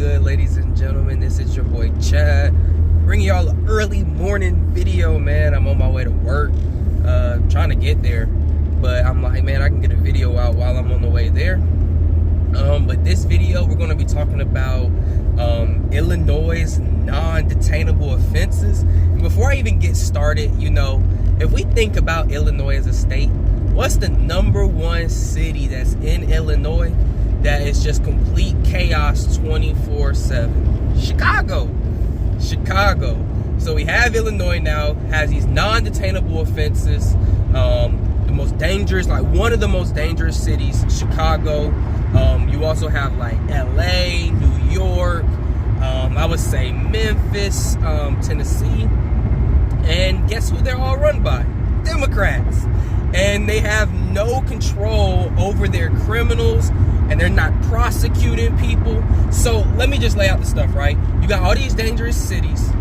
good, ladies and gentlemen? This is your boy Chad, bringing y'all an early morning video, man. I'm on my way to work, trying to get there, but I'm like, man, I can get a video out while I'm on the way there. But this video, we're going to be talking about Illinois' non-detainable offenses. And before I even get started, you know, if we think about Illinois as a state, what's the #1 city that's in Illinois that is just complete chaos 24/7? Chicago. So we have Illinois now, has these non-detainable offenses. The most dangerous, like one of the most dangerous cities, Chicago. You also have like LA, New York, I would say Memphis, Tennessee. And guess who they're all run by? Democrats. And they have no control over their criminals, and they're not prosecuting people. So let me just lay out the stuff, right? You got all these dangerous cities.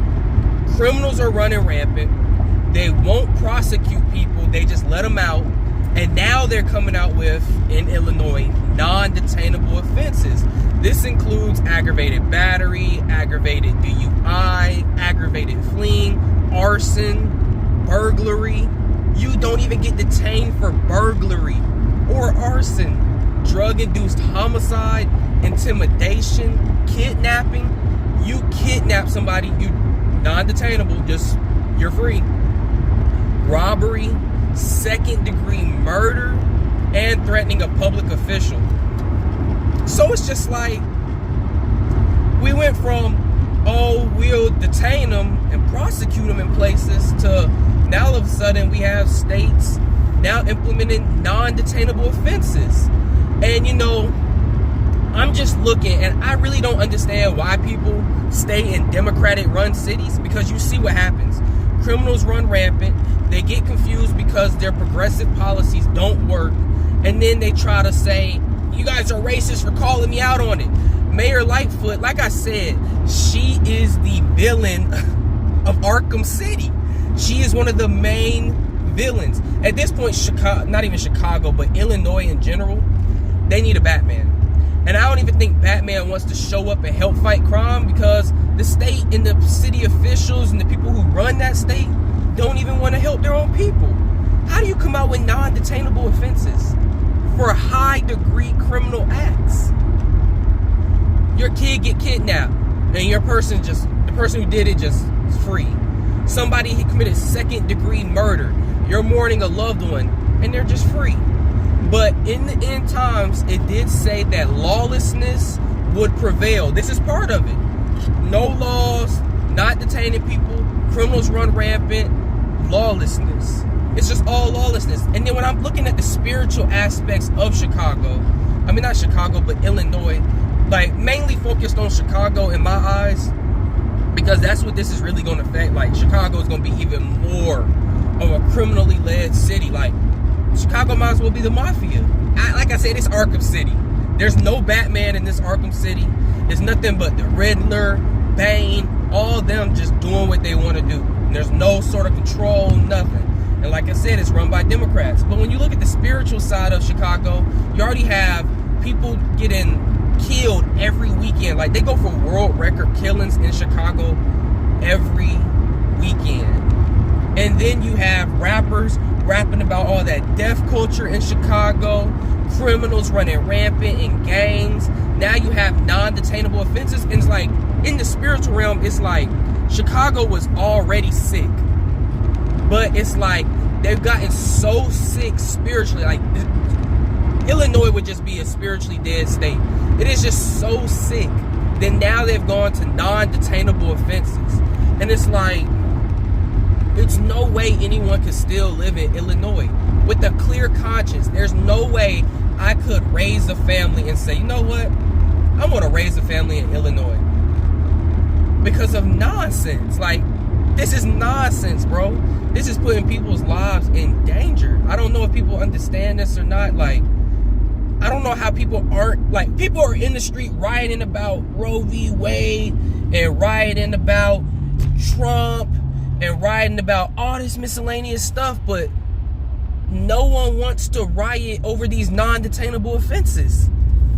Criminals are running rampant. They won't prosecute people. They just let them out. And now they're coming out with, in Illinois, non-detainable offenses. This includes aggravated battery, aggravated DUI, aggravated fleeing, arson, burglary. You don't even get detained for burglary or arson. Drug-induced homicide, intimidation, kidnapping. You kidnap somebody, you non-detainable, just, you're free. Robbery, second-degree murder, and threatening a public official. So it's just like, we went from, oh, we'll detain them and prosecute them in places, to now all of a sudden we have states now implementing non-detainable offenses. And you know, I'm just looking, and I really don't understand why people stay in Democratic-run cities, because you see what happens. Criminals run rampant. They get confused because their progressive policies don't work. And then they try to say, you guys are racist for calling me out on it. Mayor Lightfoot, like I said, she is the villain of Arkum City. She is one of the main villains. At this point, Chicago, not even Chicago, but Illinois in general, they need a Batman. And I don't even think Batman wants to show up and help fight crime, because the state and the city officials and the people who run that state don't even want to help their own people. How do you come out with non-detainable offenses for high-degree criminal acts? Your kid get kidnapped, and the person who did it just is free. Somebody he committed second-degree murder. You're mourning a loved one, and they're just free. But in the end times, it did say that lawlessness would prevail. This is part of it. No laws, not detaining people, criminals run rampant, lawlessness. It's just all lawlessness. And then when I'm looking at the spiritual aspects of Chicago, I mean not Chicago, but Illinois, like mainly focused on Chicago in my eyes, because that's what this is really going to affect. Like, Chicago is going to be even more of a criminally led city. Like, Chicago might as well be the mafia. Like I said, it's Arkum City. There's no Batman in this Arkum City. It's nothing but the Riddler, Bane, all of them just doing what they want to do. And there's no sort of control, nothing. And like I said, it's run by Democrats. But when you look at the spiritual side of Chicago, you already have people getting killed every weekend. Like, they go for world record killings in Chicago every weekend. And then you have rappers rapping about all that death culture in Chicago, criminals running rampant in gangs. Now you have non-detainable offenses. And it's like, in the spiritual realm, it's like Chicago was already sick. But it's like they've gotten so sick spiritually. Like, Illinois would just be a spiritually dead state. It is just so sick. Then now they've gone to non-detainable offenses. And it's like, there's no way anyone could still live in Illinois with a clear conscience. There's no way I could raise a family and say, you know what? I want to raise a family in Illinois. Because of nonsense. Like, this is nonsense, bro. This is putting people's lives in danger. I don't know if people understand this or not. Like, I don't know how people aren't, like, people are in the street rioting about Roe v. Wade and rioting about Trump and writing about all this miscellaneous stuff, but no one wants to riot over these non-detainable offenses.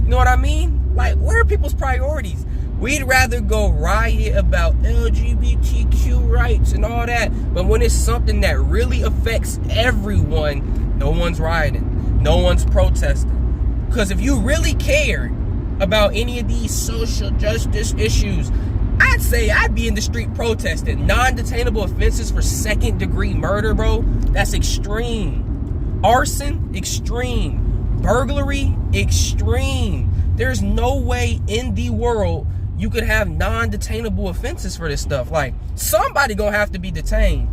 You know what I mean? Like, where are people's priorities? We'd rather go riot about LGBTQ rights and all that, but when it's something that really affects everyone, no one's rioting, no one's protesting. Because if you really cared about any of these social justice issues, I'd say I'd be in the street protesting. Non-detainable offenses for second-degree murder, bro, that's extreme. Arson, extreme. Burglary, extreme. There's no way in the world you could have non-detainable offenses for this stuff. Like, somebody gonna have to be detained.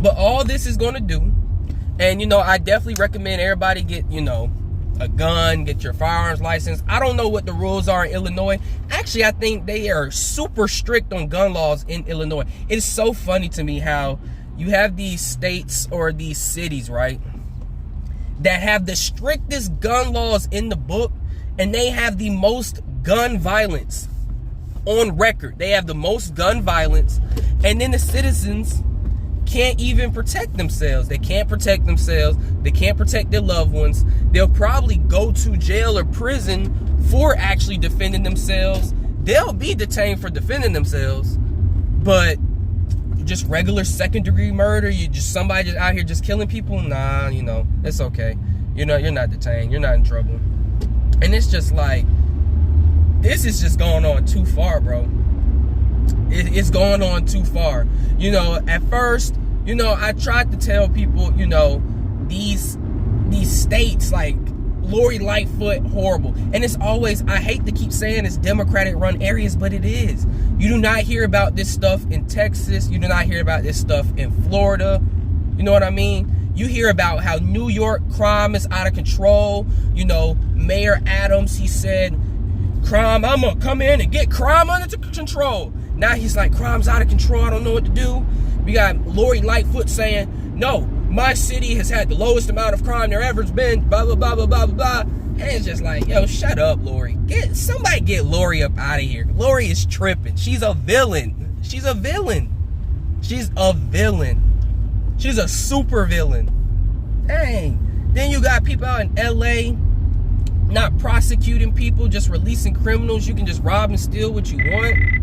But all this is gonna do, and you know, I definitely recommend everybody get, you know, a gun, get your firearms license. I don't know what the rules are in Illinois. Actually, I think they are super strict on gun laws in Illinois. It's so funny to me how you have these states or these cities, right, that have the strictest gun laws in the book, and they have the most gun violence on record. They have the most gun violence, and then the citizens can't even protect themselves. They can't protect themselves. They can't protect their loved ones. They'll probably go to jail or prison for actually defending themselves. They'll be detained for defending themselves, but just regular second-degree murder, you just somebody just out here just killing people, nah, you know, it's okay. You know, you're not detained. You're not in trouble. And it's just like, this is just going on too far, bro. It's going on too far. You know, at first, you know, I tried to tell people, you know, these states like Lori Lightfoot, horrible. And it's always, I hate to keep saying it's Democratic run areas, but it is. You do not hear about this stuff in Texas. You do not hear about this stuff in Florida. You know what I mean? You hear about how New York crime is out of control. You know, Mayor Adams, he said, crime, I'm gonna come in and get crime under control. Now he's like, crime's out of control, I don't know what to do. We got Lori Lightfoot saying, no, my city has had the lowest amount of crime there ever's been, blah, blah, blah, blah, blah, blah. And it's just like, yo, shut up, Lori. Somebody get Lori up out of here. Lori is tripping. She's a villain. She's a villain. She's a villain. She's a super villain. Dang. Then you got people out in LA not prosecuting people, just releasing criminals. You can just rob and steal what you want.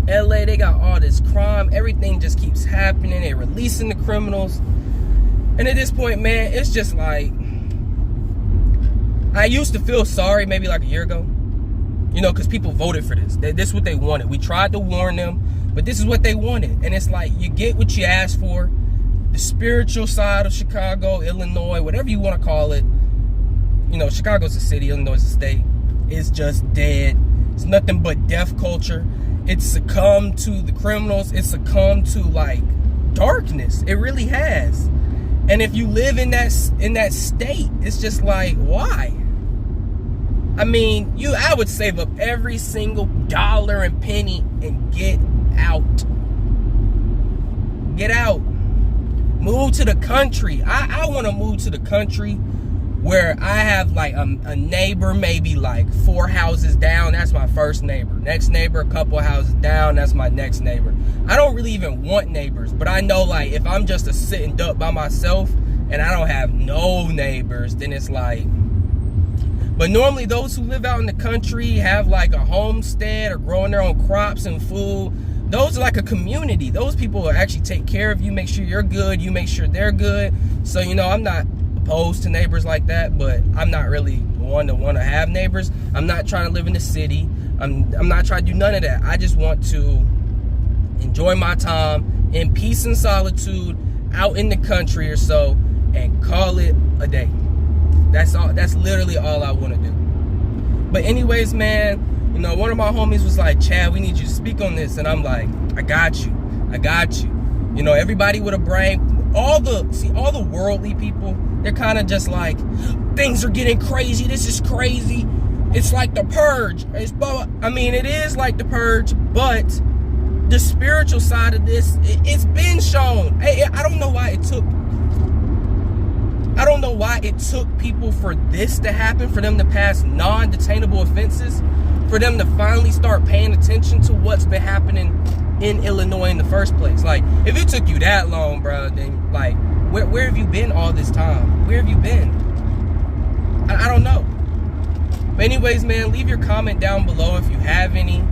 LA, they got all this crime. Everything just keeps happening. They're releasing the criminals. And at this point, man, it's just like, I used to feel sorry maybe like a year ago, you know, because people voted for this. This is what they wanted. We tried to warn them, but this is what they wanted. And it's like, you get what you asked for. The spiritual side of Chicago, Illinois, whatever you want to call it. You know, Chicago's a city, Illinois is a state. It's just dead. It's nothing but death culture. It's succumbed to the criminals. It's succumbed to, like, darkness. It really has. And if you live in that state, it's just like, why? I mean, I would save up every single dollar and penny and get out. Get out. Move to the country. I want to move to the country where I have like a neighbor maybe like 4 houses down. That's my first neighbor. Next neighbor, a couple houses down. That's my next neighbor. I don't really even want neighbors, but I know like if I'm just a sitting duck by myself and I don't have no neighbors, then it's like, but normally those who live out in the country have like a homestead or growing their own crops and food. Those are like a community. Those people will actually take care of you, make sure you're good, you make sure they're good. So, you know, I'm not opposed to neighbors like that, but I'm not really one to want to have neighbors. I'm not trying to live in the city. I'm not trying to do none of that. I just want to enjoy my time in peace and solitude out in the country or so and call it a day. That's all. That's literally all I want to do. But anyways, man, you know, one of my homies was like, Chad, we need you to speak on this. And I'm like, I got you. I got you. You know, everybody with a brain, all the worldly people, they're kind of just like, things are getting crazy. This is crazy. It's like the Purge. I mean, it is like the Purge, but the spiritual side of this, it's been shown. I don't know why it took people for this to happen, for them to pass non-detainable offenses, for them to finally start paying attention to what's been happening in Illinois in the first place. Like, if it took you that long, bro, then like, where have you been all this time? Where have you been? I don't know. But anyways, man, leave your comment down below if you have any.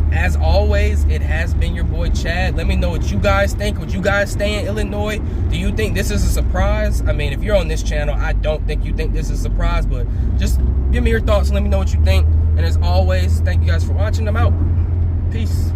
As always, it has been your boy Chad. Let me know what you guys think. Would you guys stay in Illinois? Do you think this is a surprise? I mean, if you're on this channel, I don't think you think this is a surprise, but just give me your thoughts and let me know what you think. And as always, thank you guys for watching. I'm out. Peace.